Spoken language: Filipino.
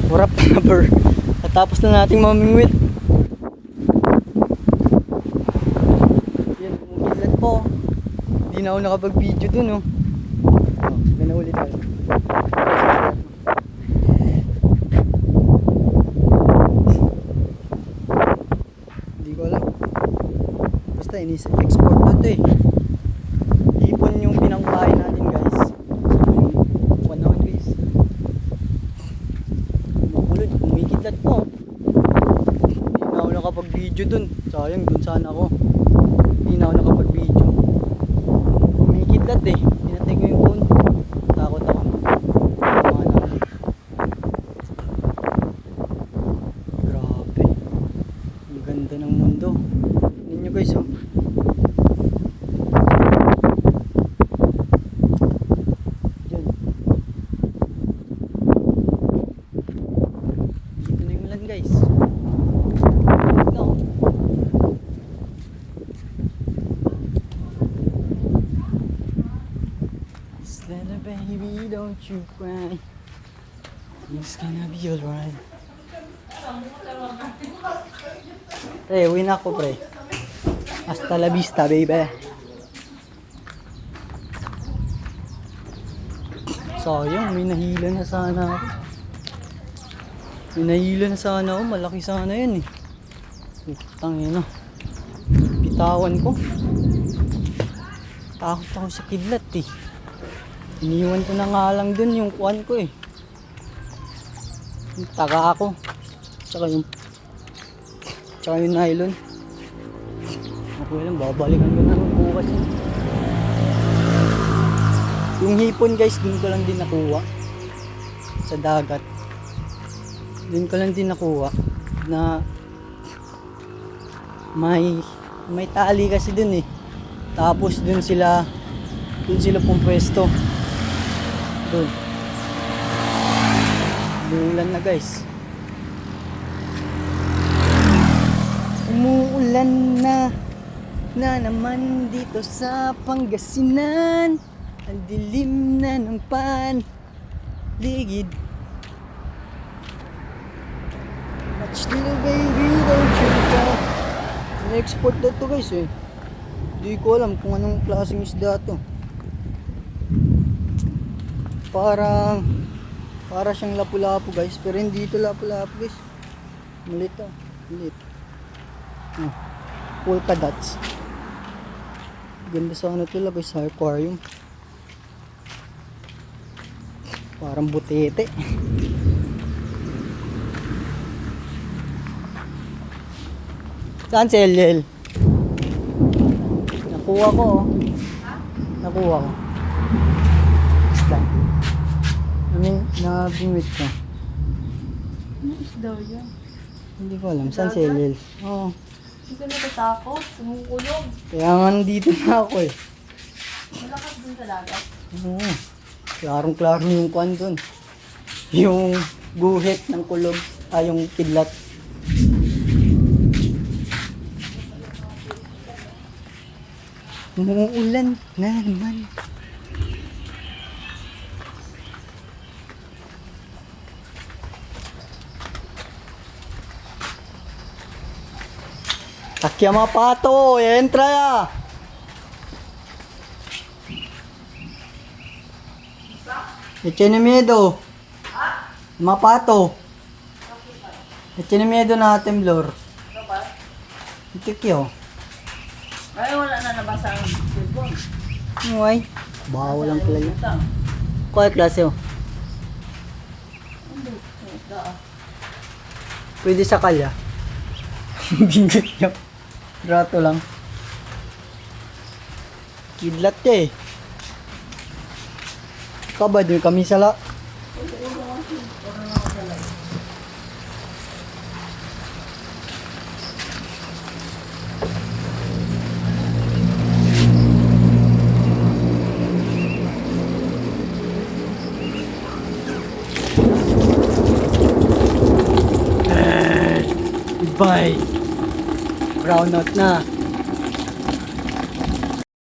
Wrap number. Natapos na nating mamingwit. Yan, umukilat po. Hindi na ako nakapag-video dun, oh. Gana ulit tayo. Hindi ko alam. Basta ini-export na ito eh. Hipon yung pinangkain natin, guys. So, panahon, guys. Makulot, kumikidlat po. Hindi na ako nakapag-video dun. Sayang, dun sana ako. Hindi na ako nakapag-video. Kumikidlat eh. Pinatay ko yung phone. Takot ako. Tama na. Grabe. Ang ganda ng mundo. Tignan nyo guys, oh. Yan. Dito na yung ulan, guys. Ito. Little baby, don't you cry. It's gonna be alright. Pre, uwi na ako, pre. Hasta la vista, baby. Sayang, may nahila na sana ako. May nahila na sana ako. Malaki sana yun eh. Tangina. Pitawan ko. Takot ako sa kidlat eh. Iniwan ko na nga lang dun yung kuwan ko eh. Yung taga ako. Tsaka yung nylon. Okay lang, babalikan ko na bukas yun. Yung hipon guys, dun ko lang din nakuha. Sa dagat. Dun ko lang din nakuha. Na may tali kasi dun eh. Tapos dun sila pumwesto. Doon. Umuulan na guys. Umuulan na naman dito sa Pangasinan. Ang dilim na ng paligid. Much little baby, don't you go. Na-export na to guys eh. Hindi ko alam kung anong klaseng isda to. Para siyang lapu-lapu guys, pero hindi ito lapu-lapu guys. Malit ah, malit. Polka dots. Ganda sana ito lang guys sa aquarium. Parang butete. Saan si Eliel? Nakuha ko oh. Nakuha ko. Isda. Nabingwit ko. Ano isda yan? Hindi ko alam. Saan si Eliel? Oo. Hindi ka natatakot. Sumukulog. Kaya nga nandito na ako eh. Malakas dun sa dagat. Oo. Klarong-klaro yung kwan dun. Yung guhit ng kulog. Yung kidlat. Umuulan na naman. Takya mapato, entra ya. Echene miedo. Mapato. Echene miedo na temblor. Tikyo. Ay, wala na nabasa ang cellphone. Ay, bawal lang pala yun. Kuya klase oh. Pwede sa kalya. Bingot niya. Rato lang. Kidlat eh. Kabad yung kami sala. Goodbye. Brown out na.